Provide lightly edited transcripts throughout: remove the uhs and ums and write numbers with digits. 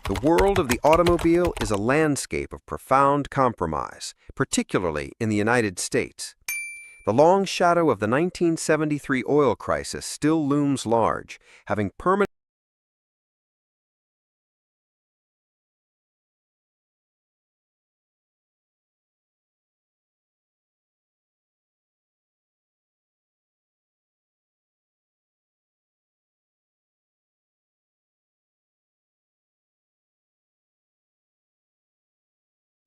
The world of the automobile is a landscape of profound compromise, particularly in the United States. The long shadow of the 1973 oil crisis still looms large, having permanent.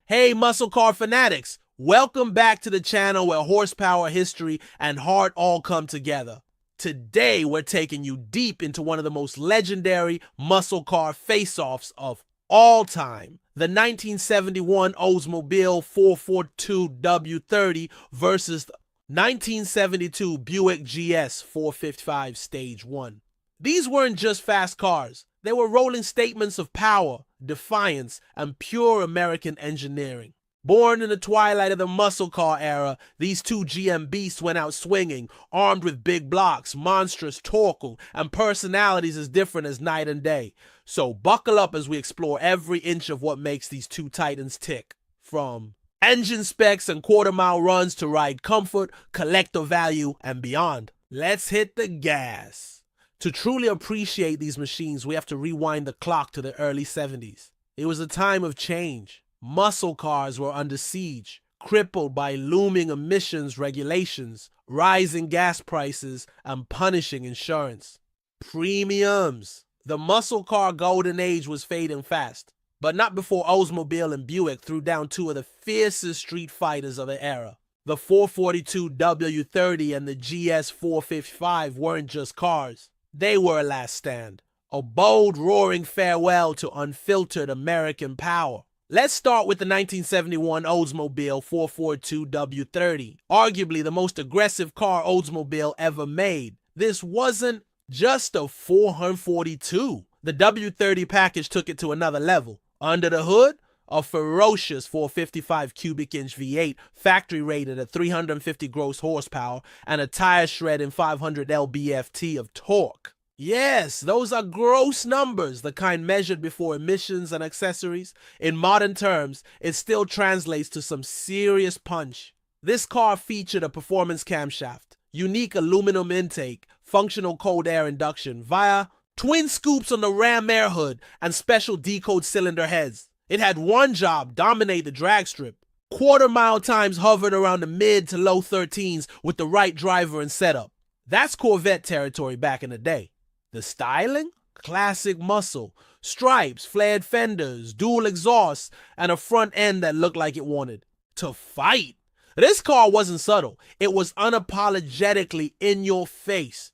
Hey muscle car fanatics, welcome back to the channel where horsepower, history, and heart all come together. Today we're taking you deep into one of the most legendary muscle car face-offs of all time. The 1971 Oldsmobile 442W30 versus the 1972 Buick GS 455 Stage 1. These weren't just fast cars. They were rolling statements of power, defiance, and pure American engineering. Born in the twilight of the muscle car era, these two GM beasts went out swinging, armed with big blocks, monstrous torque, and personalities as different as night and day. So buckle up as we explore every inch of what makes these two titans tick. From engine specs and quarter-mile runs to ride comfort, collector value, and beyond. Let's hit the gas. To truly appreciate these machines, we have to rewind the clock to the early 70s. It was a time of change. Muscle cars were under siege, crippled by looming emissions regulations, rising gas prices, and punishing insurance. Premiums. The muscle car golden age was fading fast, but not before Oldsmobile and Buick threw down two of the fiercest street fighters of the era. The 442W30 and the GS 455 weren't just cars. They were a last stand, a bold, roaring farewell to unfiltered American power. Let's start with the 1971 Oldsmobile 442W30, arguably the most aggressive car Oldsmobile ever made. This wasn't just a 442. The W30 package took it to another level. Under the hood, a ferocious 455 cubic inch V8, factory rated at 350 gross horsepower, and a tire shredding 500 lb-ft of torque. Yes, those are gross numbers, the kind measured before emissions and accessories. In modern terms, it still translates to some serious punch. This car featured a performance camshaft, unique aluminum intake, functional cold air induction via twin scoops on the ram air hood, and special decode cylinder heads. It had one job: dominate the drag strip. Quarter-mile times hovered around the mid to low 13s with the right driver and setup. That's Corvette territory back in the day. The styling? Classic muscle. Stripes, flared fenders, dual exhausts, and a front end that looked like it wanted to fight. This car wasn't subtle. It was unapologetically in your face.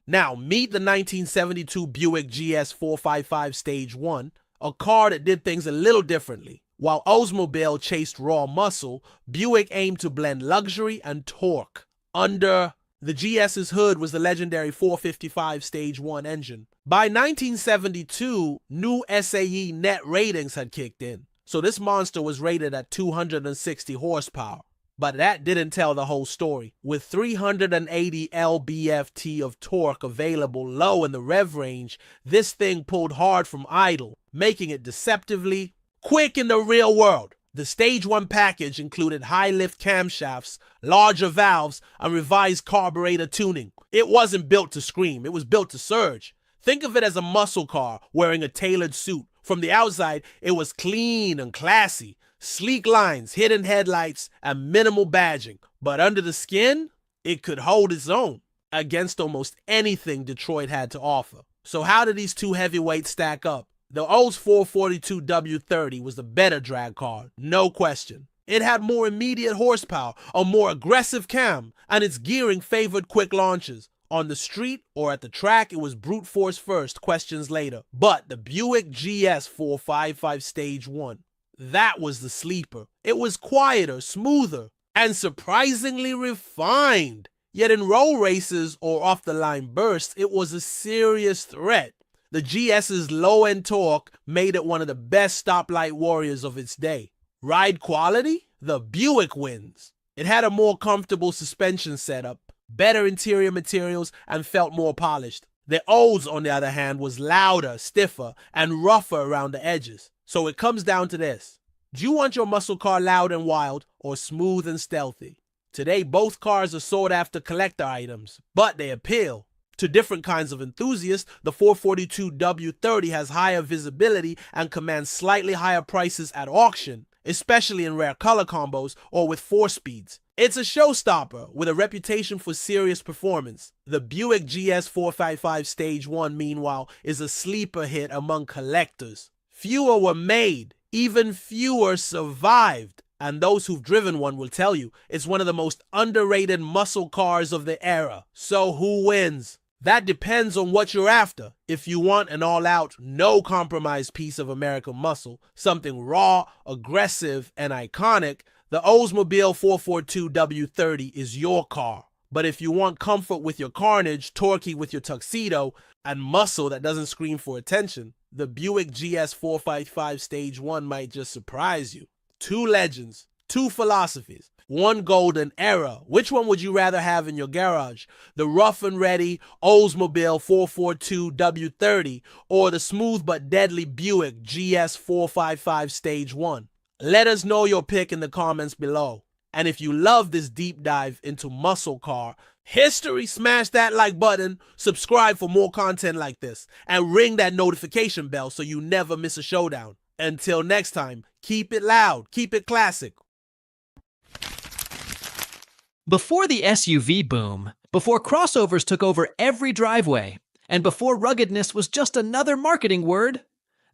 Now, meet the 1972 Buick GS 455 Stage 1. A car that did things a little differently. While Oldsmobile chased raw muscle, Buick aimed to blend luxury and torque. Under the GS's hood was the legendary 455 Stage 1 engine. By 1972, new SAE net ratings had kicked in, so this monster was rated at 260 horsepower. But that didn't tell the whole story. With 380 lb-ft of torque available low in the rev range, this thing pulled hard from idle, making it deceptively quick in the real world. The Stage 1 package included high-lift camshafts, larger valves, and revised carburetor tuning. It wasn't built to scream, it was built to surge. Think of it as a muscle car wearing a tailored suit. From the outside, it was clean and classy. Sleek lines, hidden headlights, and minimal badging. But under the skin, it could hold its own against almost anything Detroit had to offer. So how did these two heavyweights stack up? The Olds 442W30 was the better drag car, no question. It had more immediate horsepower, a more aggressive cam, and its gearing favored quick launches. On the street or at the track, it was brute force first, questions later. But the Buick GS 455 Stage 1, that was the sleeper. It was quieter, smoother, and surprisingly refined. Yet in road races or off-the-line bursts, it was a serious threat. The GS's low-end torque made it one of the best stoplight warriors of its day. Ride quality? The Buick wins. It had a more comfortable suspension setup, better interior materials, and felt more polished. The O's, on the other hand, was louder, stiffer, and rougher around the edges. So it comes down to this. Do you want your muscle car loud and wild or smooth and stealthy? Today, both cars are sought after collector items, but they appeal to different kinds of enthusiasts. The 442 W30 has higher visibility and commands slightly higher prices at auction, especially in rare color combos or with 4-speeds. It's a showstopper with a reputation for serious performance. The Buick GS 455 Stage 1, meanwhile, is a sleeper hit among collectors. Fewer were made, even fewer survived, and those who've driven one will tell you it's one of the most underrated muscle cars of the era. So who wins? That depends on what you're after. If you want an all-out, no-compromise piece of American muscle, something raw, aggressive, and iconic, the Oldsmobile 442 W30 is your car. But if you want comfort with your carnage, torquey with your tuxedo, and muscle that doesn't scream for attention, the Buick GS 455 Stage 1 might just surprise you. Two legends, two philosophies, one golden era. Which one would you rather have in your garage? The rough and ready Oldsmobile 442 W30 or the smooth but deadly Buick GS 455 Stage 1? Let us know your pick in the comments below. And if you love this deep dive into muscle car history, smash that like button, subscribe for more content like this, and ring that notification bell so you never miss a showdown. Until next time, keep it loud, keep it classic. Before the SUV boom, before crossovers took over every driveway, and before ruggedness was just another marketing word,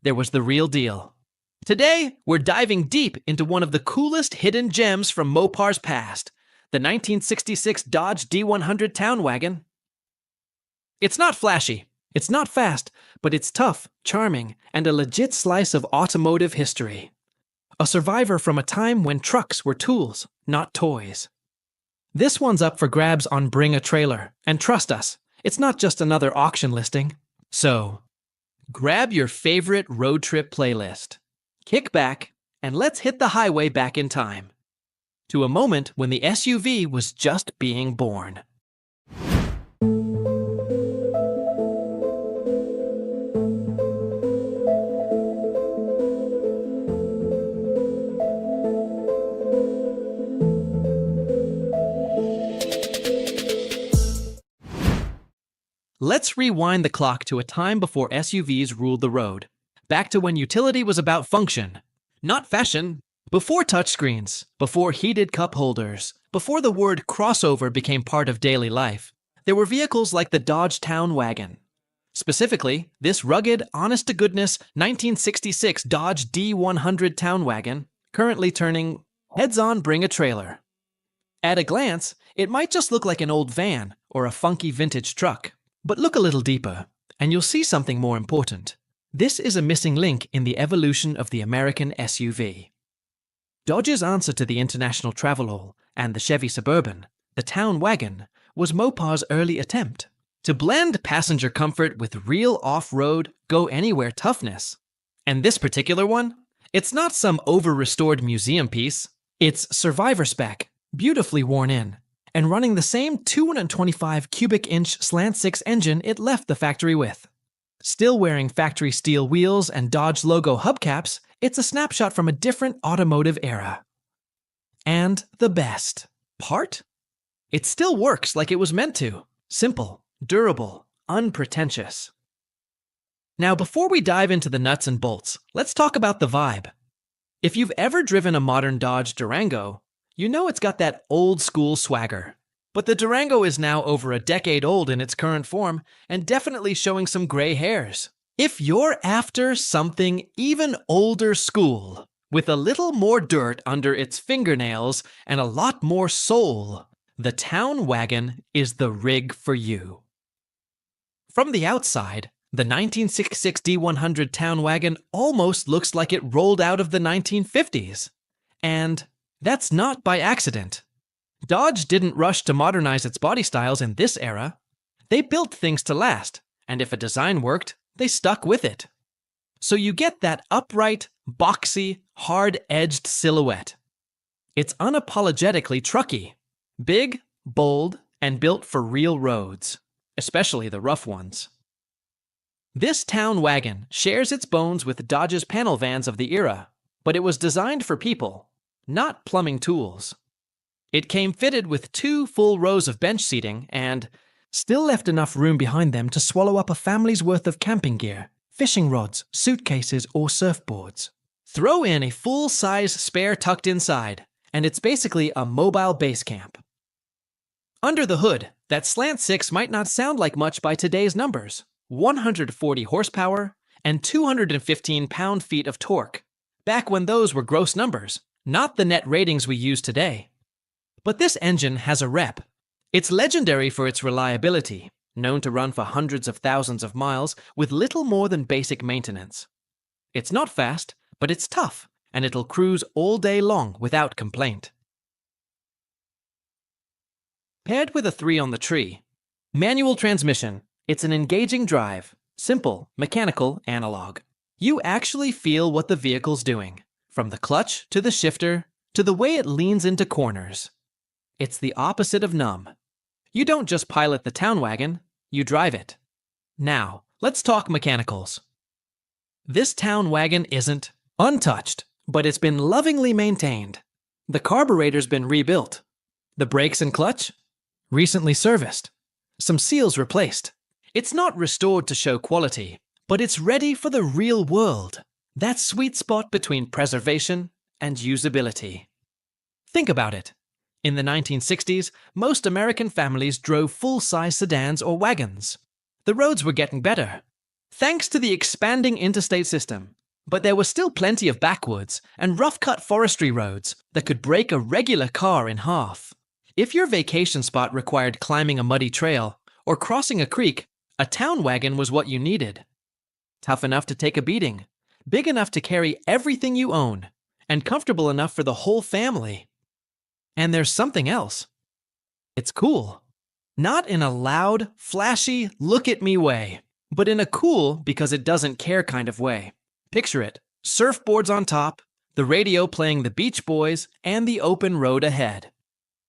there was the real deal. Today, we're diving deep into one of the coolest hidden gems from Mopar's past, the 1966 Dodge D100 Town Wagon. It's not flashy, it's not fast, but it's tough, charming, and a legit slice of automotive history. A survivor from a time when trucks were tools, not toys. This one's up for grabs on Bring a Trailer, and trust us, it's not just another auction listing. So, grab your favorite road trip playlist, kick back, and let's hit the highway back in time, to a moment when the SUV was just being born. Let's rewind the clock to a time before SUVs ruled the road. Back to when utility was about function, not fashion. Before touchscreens, before heated cup holders, before the word crossover became part of daily life, there were vehicles like the Dodge Town Wagon. Specifically, this rugged, honest-to-goodness 1966 Dodge D100 Town Wagon, currently turning heads on Bring a Trailer. At a glance, it might just look like an old van or a funky vintage truck. But look a little deeper, and you'll see something more important. This is a missing link in the evolution of the American SUV. Dodge's answer to the International Travelall and the Chevy Suburban, the Town Wagon, was Mopar's early attempt to blend passenger comfort with real off-road, go-anywhere toughness. And this particular one? It's not some over-restored museum piece. It's survivor spec, beautifully worn in, and running the same 225 cubic inch slant 6 engine it left the factory with. Still wearing factory steel wheels and Dodge logo hubcaps, it's a snapshot from a different automotive era. And the best part? It still works like it was meant to. Simple, durable, unpretentious. Now, before we dive into the nuts and bolts, let's talk about the vibe. If you've ever driven a modern Dodge Durango, you know it's got that old-school swagger. But the Durango is now over a decade old in its current form and definitely showing some gray hairs. If you're after something even older school, with a little more dirt under its fingernails and a lot more soul, the Town Wagon is the rig for you. From the outside, the 1966 D100 Town Wagon almost looks like it rolled out of the 1950s. And that's not by accident. Dodge didn't rush to modernize its body styles in this era. They built things to last, and if a design worked, they stuck with it. So you get that upright, boxy, hard-edged silhouette. It's unapologetically trucky, big, bold, and built for real roads, especially the rough ones. This town wagon shares its bones with Dodge's panel vans of the era, but it was designed for people, not plumbing tools. It came fitted with 2 full rows of bench seating and still left enough room behind them to swallow up a family's worth of camping gear, fishing rods, suitcases, or surfboards. Throw in a full-size spare tucked inside, and it's basically a mobile base camp. Under the hood, that slant 6 might not sound like much by today's numbers. 140 horsepower and 215 pound-feet of torque, back when those were gross numbers, not the net ratings we use today. But this engine has a rep. It's legendary for its reliability, known to run for hundreds of thousands of miles with little more than basic maintenance. It's not fast, but it's tough, and it'll cruise all day long without complaint. Paired with a 3 on the tree, manual transmission, it's an engaging drive, simple, mechanical, analog. You actually feel what the vehicle's doing, from the clutch to the shifter to the way it leans into corners. It's the opposite of numb. You don't just pilot the town wagon, you drive it. Now, let's talk mechanicals. This town wagon isn't untouched, but it's been lovingly maintained. The carburetor's been rebuilt. The brakes and clutch? Recently serviced. Some seals replaced. It's not restored to show quality, but it's ready for the real world. That sweet spot between preservation and usability. Think about it. In the 1960s, most American families drove full-size sedans or wagons. The roads were getting better, thanks to the expanding interstate system. But there was still plenty of backwoods and rough-cut forestry roads that could break a regular car in half. If your vacation spot required climbing a muddy trail or crossing a creek, a town wagon was what you needed. Tough enough to take a beating, big enough to carry everything you own, and comfortable enough for the whole family. And there's something else. It's cool. Not in a loud, flashy, look-at-me way, but in a cool because-it-doesn't-care kind of way. Picture it, surfboards on top, the radio playing the Beach Boys, and the open road ahead.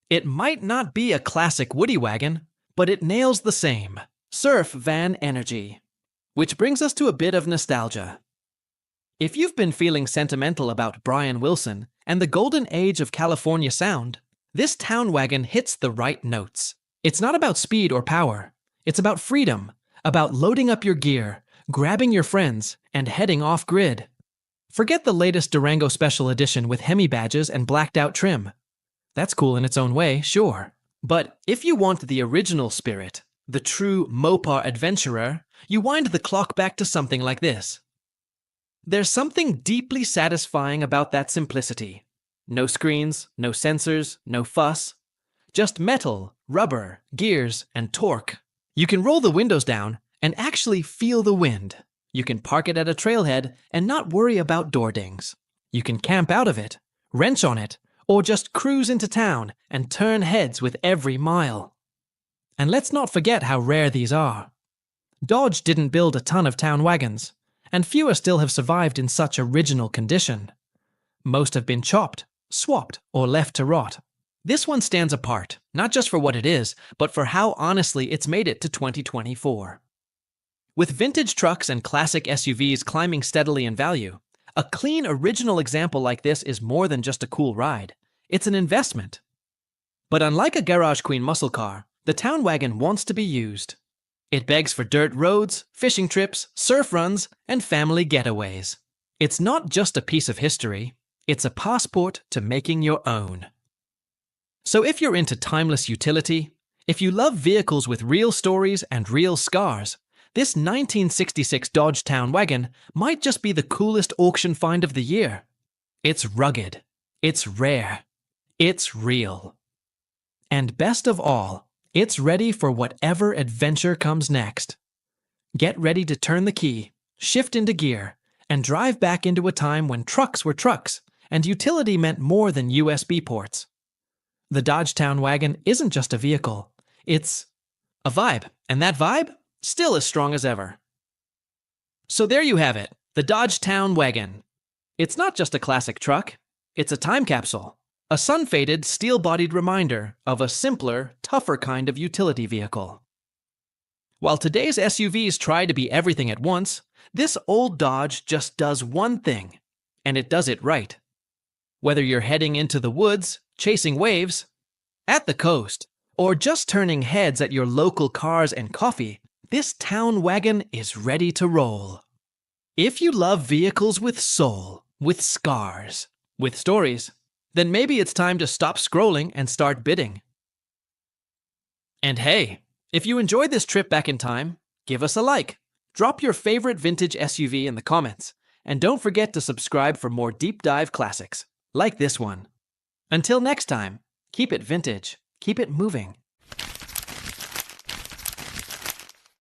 It might not be a classic Woody wagon, but it nails the same surf van energy. Which brings us to a bit of nostalgia. If you've been feeling sentimental about Brian Wilson and the golden age of California sound, this town wagon hits the right notes. It's not about speed or power. It's about freedom, about loading up your gear, grabbing your friends, and heading off-grid. Forget the latest Durango Special Edition with Hemi badges and blacked-out trim. That's cool in its own way, sure. But if you want the original spirit, the true Mopar adventurer, you wind the clock back to something like this. There's something deeply satisfying about that simplicity. No screens, no sensors, no fuss. Just metal, rubber, gears, and torque. You can roll the windows down and actually feel the wind. You can park it at a trailhead and not worry about door dings. You can camp out of it, wrench on it, or just cruise into town and turn heads with every mile. And let's not forget how rare these are. Dodge didn't build a ton of town wagons, and fewer still have survived in such original condition. Most have been chopped, swapped, or left to rot. This one stands apart, not just for what it is, but for how honestly it's made it to 2024. With vintage trucks and classic SUVs climbing steadily in value, a clean original example like this is more than just a cool ride. It's an investment. But unlike a Garage Queen muscle car, the town wagon wants to be used. It begs for dirt roads, fishing trips, surf runs, and family getaways. It's not just a piece of history, it's a passport to making your own. So if you're into timeless utility, if you love vehicles with real stories and real scars, this 1966 Dodge Town Wagon might just be the coolest auction find of the year. It's rugged, it's rare, it's real. And best of all, it's ready for whatever adventure comes next. Get ready to turn the key, shift into gear, and drive back into a time when trucks were trucks and utility meant more than USB ports. The Dodge Town Wagon isn't just a vehicle, it's a vibe, and that vibe, still as strong as ever. So there you have it, the Dodge Town Wagon. It's not just a classic truck, it's a time capsule. A sun-faded, steel-bodied reminder of a simpler, tougher kind of utility vehicle. While today's SUVs try to be everything at once, this old Dodge just does one thing, and it does it right. Whether you're heading into the woods, chasing waves, at the coast, or just turning heads at your local cars and coffee, this town wagon is ready to roll. If you love vehicles with soul, with scars, with stories, then maybe it's time to stop scrolling and start bidding. And hey, if you enjoyed this trip back in time, give us a like, drop your favorite vintage SUV in the comments, and don't forget to subscribe for more deep dive classics, like this one. Until next time, keep it vintage, keep it moving.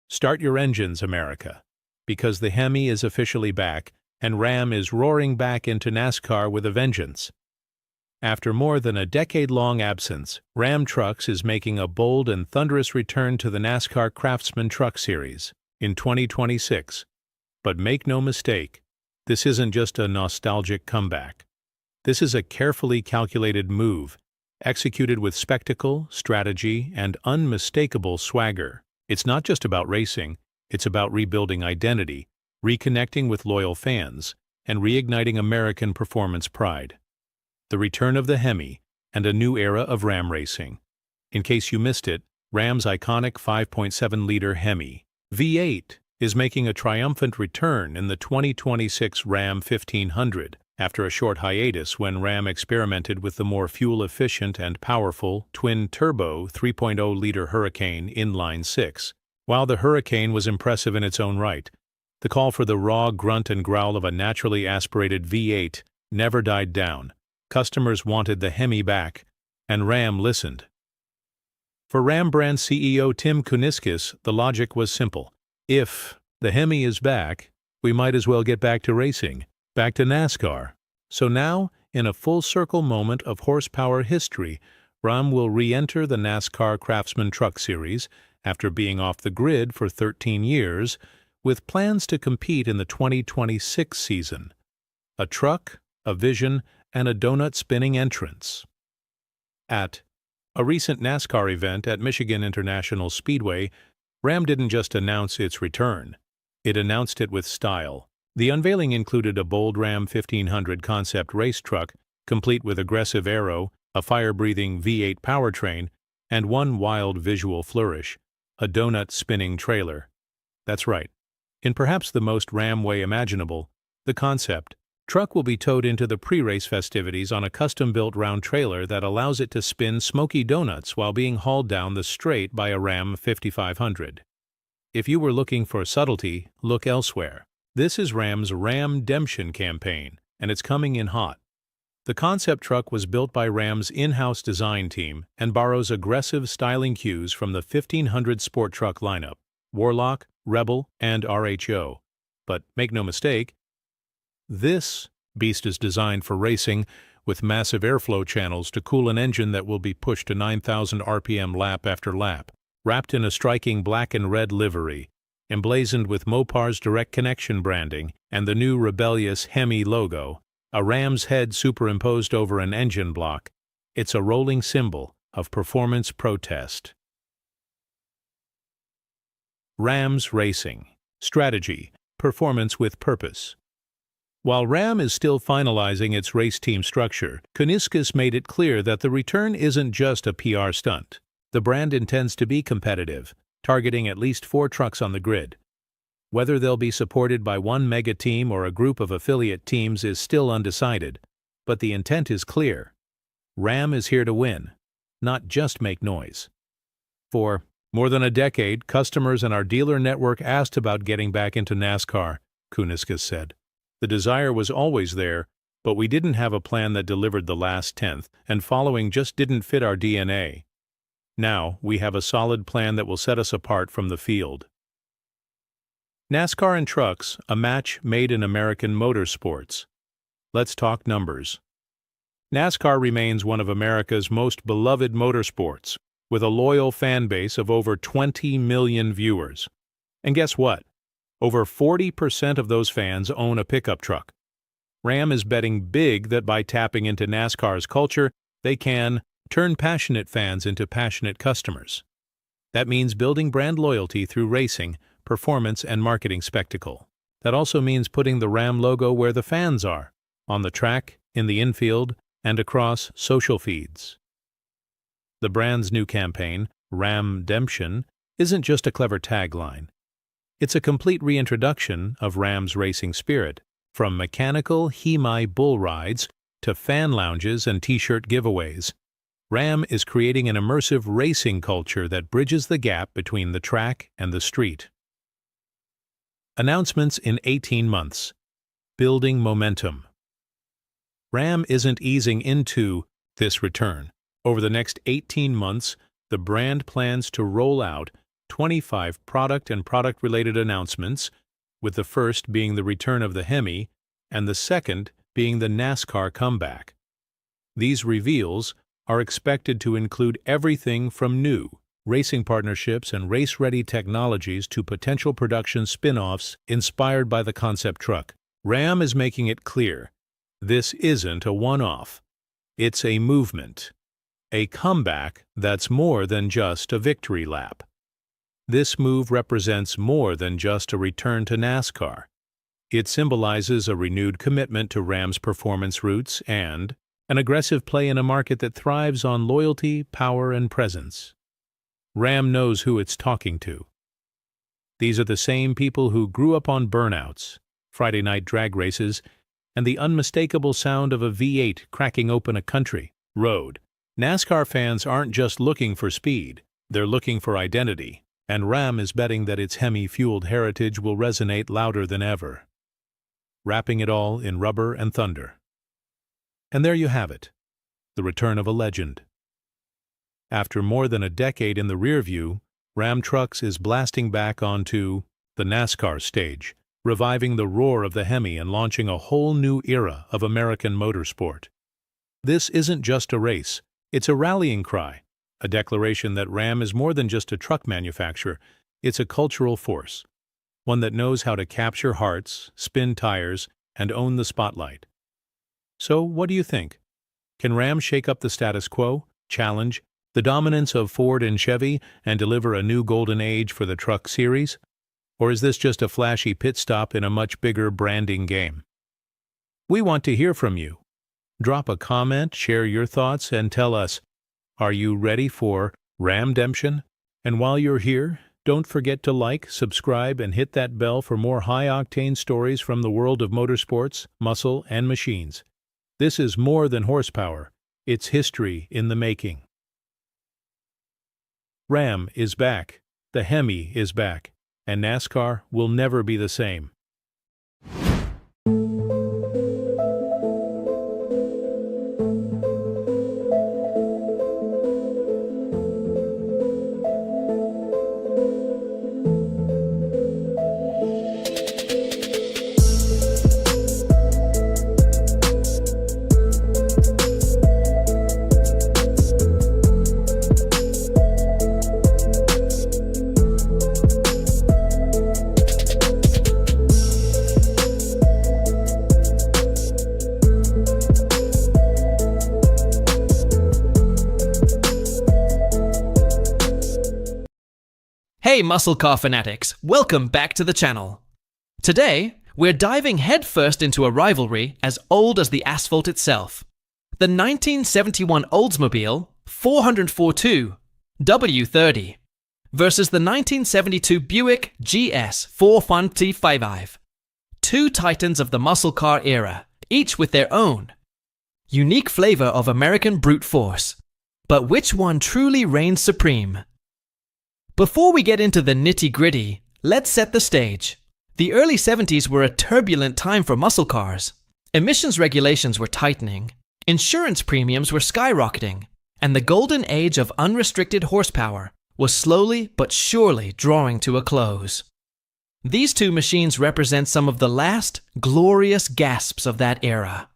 Start your engines, America, because the Hemi is officially back, and Ram is roaring back into NASCAR with a vengeance. After more than a decade-long absence, Ram Trucks is making a bold and thunderous return to the NASCAR Craftsman Truck Series in 2026. But make no mistake, this isn't just a nostalgic comeback. This is a carefully calculated move, executed with spectacle, strategy, and unmistakable swagger. It's not just about racing, it's about rebuilding identity, reconnecting with loyal fans, and reigniting American performance pride. The return of the Hemi, and a new era of Ram racing. In case you missed it, Ram's iconic 5.7-liter Hemi V8 is making a triumphant return in the 2026 Ram 1500 after a short hiatus when Ram experimented with the more fuel-efficient and powerful twin-turbo 3.0-liter Hurricane inline-6. While the Hurricane was impressive in its own right, the call for the raw grunt and growl of a naturally aspirated V8 never died down. Customers wanted the Hemi back, and Ram listened. For Ram brand CEO Tim Kuniskis, the logic was simple. If the Hemi is back, we might as well get back to racing, back to NASCAR. So now, in a full-circle moment of horsepower history, Ram will re-enter the NASCAR Craftsman Truck Series after being off the grid for 13 years, with plans to compete in the 2026 season. A truck, a vision, and a donut-spinning entrance. At a recent NASCAR event at Michigan International Speedway, Ram didn't just announce its return. It announced it with style. The unveiling included a bold Ram 1500 concept race truck, complete with aggressive aero, a fire-breathing V8 powertrain, and one wild visual flourish, a donut-spinning trailer. That's right. In perhaps the most Ram way imaginable, the concept truck will be towed into the pre-race festivities on a custom-built round trailer that allows it to spin smoky donuts while being hauled down the straight by a Ram 5500. If you were looking for subtlety, look elsewhere. This is Ram's Ram-demption campaign, and it's coming in hot. The concept truck was built by Ram's in-house design team and borrows aggressive styling cues from the 1500 sport truck lineup, Warlock, Rebel, and RHO. But make no mistake, this beast is designed for racing, with massive airflow channels to cool an engine that will be pushed to 9,000 RPM lap after lap. Wrapped in a striking black and red livery, emblazoned with Mopar's Direct Connection branding and the new rebellious Hemi logo, a ram's head superimposed over an engine block, it's a rolling symbol of performance protest. Rams Racing. Strategy. Performance with purpose. While Ram is still finalizing its race team structure, Kuniskis made it clear that the return isn't just a PR stunt. The brand intends to be competitive, targeting at least 4 trucks on the grid. Whether they'll be supported by one mega team or a group of affiliate teams is still undecided, but the intent is clear. Ram is here to win, not just make noise. For more than a decade, customers and our dealer network asked about getting back into NASCAR, Kuniskis said. The desire was always there, but we didn't have a plan that delivered the last tenth, and following just didn't fit our DNA. Now, we have a solid plan that will set us apart from the field. NASCAR and trucks, a match made in American motorsports. Let's talk numbers. NASCAR remains one of America's most beloved motorsports, with a loyal fan base of over 20 million viewers. And guess what? Over 40% of those fans own a pickup truck. Ram is betting big that by tapping into NASCAR's culture, they can turn passionate fans into passionate customers. That means building brand loyalty through racing, performance, and marketing spectacle. That also means putting the Ram logo where the fans are, on the track, in the infield, and across social feeds. The brand's new campaign, Ramdemption, isn't just a clever tagline. It's a complete reintroduction of Ram's racing spirit, from mechanical Hemi bull rides to fan lounges and t-shirt giveaways. Ram is creating an immersive racing culture that bridges the gap between the track and the street. Announcements in 18 months. Building momentum. Ram isn't easing into this return. Over the next 18 months, the brand plans to roll out 25 product and product-related announcements, with the first being the return of the Hemi and the second being the NASCAR comeback. These reveals are expected to include everything from new racing partnerships and race-ready technologies to potential production spin-offs inspired by the concept truck. Ram is making it clear, this isn't a one-off. It's a movement, a comeback that's more than just a victory lap. This move represents more than just a return to NASCAR. It symbolizes a renewed commitment to Ram's performance roots and an aggressive play in a market that thrives on loyalty, power, and presence. Ram knows who it's talking to. These are the same people who grew up on burnouts, Friday night drag races, and the unmistakable sound of a V8 cracking open a country road. NASCAR fans aren't just looking for speed, they're looking for identity, and Ram is betting that its Hemi-fueled heritage will resonate louder than ever, wrapping it all in rubber and thunder. And there you have it, the return of a legend. After more than a decade in the rearview, Ram Trucks is blasting back onto the NASCAR stage, reviving the roar of the Hemi and launching a whole new era of American motorsport. This isn't just a race, it's a rallying cry, a declaration that Ram is more than just a truck manufacturer, it's a cultural force, one that knows how to capture hearts, spin tires, and own the spotlight. So, what do you think? Can Ram shake up the status quo, challenge the dominance of Ford and Chevy, and deliver a new golden age for the truck series? Or is this just a flashy pit stop in a much bigger branding game? We want to hear from you. Drop a comment, share your thoughts, and tell us, are you ready for Ramdemption? And while you're here, don't forget to like, subscribe, and hit that bell for more high-octane stories from the world of motorsports, muscle, and machines. This is more than horsepower. It's history in the making. Ram is back, the Hemi is back, and NASCAR will never be the same. Hey muscle car fanatics, welcome back to the channel. Today, we're diving headfirst into a rivalry as old as the asphalt itself. The 1971 Oldsmobile 442 W30 versus the 1972 Buick GS 455. Two titans of the muscle car era, each with their own unique flavor of American brute force. But which one truly reigns supreme? Before we get into the nitty-gritty, let's set the stage. The early 70s were a turbulent time for muscle cars. Emissions regulations were tightening, insurance premiums were skyrocketing, and the golden age of unrestricted horsepower was slowly but surely drawing to a close. These two machines represent some of the last glorious gasps of that era.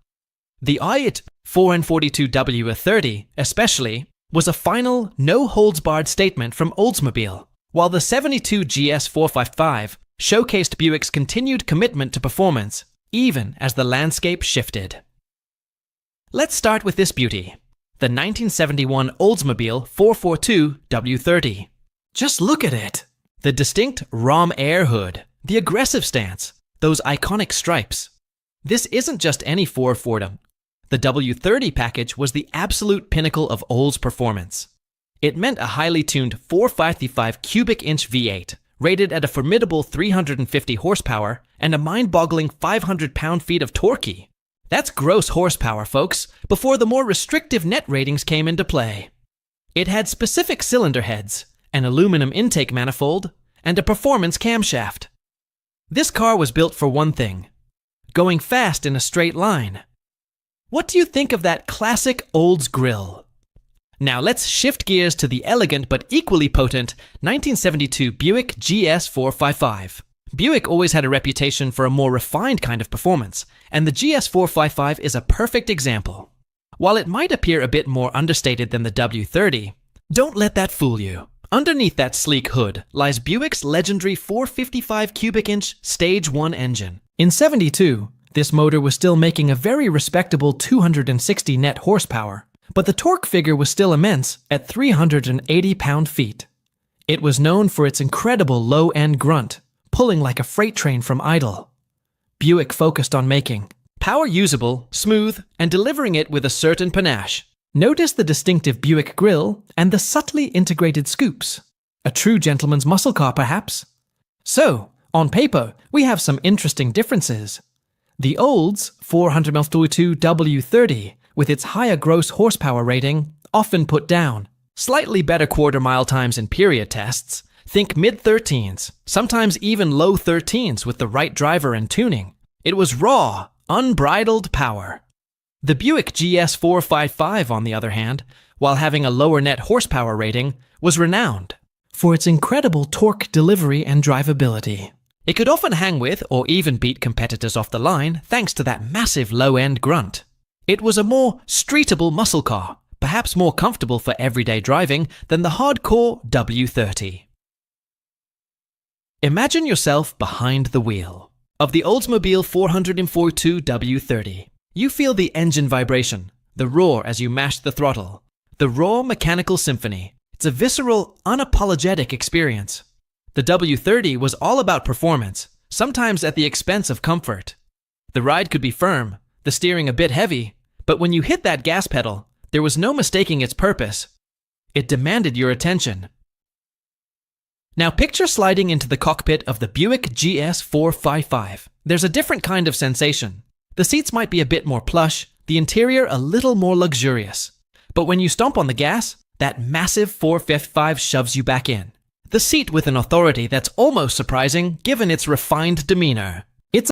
The IIT 442W30, especially, was a final, no-holds-barred statement from Oldsmobile, while the 72 GS 455 showcased Buick's continued commitment to performance, even as the landscape shifted. Let's start with this beauty, the 1971 Oldsmobile 442 W30. Just look at it. The distinct ROM air hood, the aggressive stance, those iconic stripes. This isn't just any Ford Fordham. The W30 package was the absolute pinnacle of Olds performance. It meant a highly tuned 455 cubic inch V8, rated at a formidable 350 horsepower and a mind-boggling 500 pound-feet of torque. That's gross horsepower, folks, before the more restrictive net ratings came into play. It had specific cylinder heads, an aluminum intake manifold, and a performance camshaft. This car was built for one thing: going fast in a straight line. What do you think of that classic Olds grille? Now let's shift gears to the elegant but equally potent 1972 Buick GS 455. Buick always had a reputation for a more refined kind of performance, and the GS 455 is a perfect example. While it might appear a bit more understated than the W30, don't let that fool you. Underneath that sleek hood lies Buick's legendary 455 cubic inch Stage 1 engine. In '72, this motor was still making a very respectable 260 net horsepower, but the torque figure was still immense at 380 pound-feet. It was known for its incredible low-end grunt, pulling like a freight train from idle. Buick focused on making power usable, smooth, and delivering it with a certain panache. Notice the distinctive Buick grille and the subtly integrated scoops. A true gentleman's muscle car, perhaps? So, on paper, we have some interesting differences. The Olds 400mm W30, with its higher gross horsepower rating, often put down. Slightly better quarter-mile times in period tests. Think mid-13s, sometimes even low 13s with the right driver and tuning. It was raw, unbridled power. The Buick GS 455, on the other hand, while having a lower net horsepower rating, was renowned for its incredible torque delivery and drivability. It could often hang with or even beat competitors off the line thanks to that massive low-end grunt. It was a more streetable muscle car, perhaps more comfortable for everyday driving than the hardcore W30. Imagine yourself behind the wheel of the Oldsmobile 442 W30. You feel the engine vibration, the roar as you mash the throttle, the raw mechanical symphony. It's a visceral, unapologetic experience. The W30 was all about performance, sometimes at the expense of comfort. The ride could be firm, the steering a bit heavy, but when you hit that gas pedal, there was no mistaking its purpose. It demanded your attention. Now picture sliding into the cockpit of the Buick GS 455. There's a different kind of sensation. The seats might be a bit more plush, the interior a little more luxurious. But when you stomp on the gas, that massive 455 shoves you back in. The seat with an authority that's almost surprising given its refined demeanor.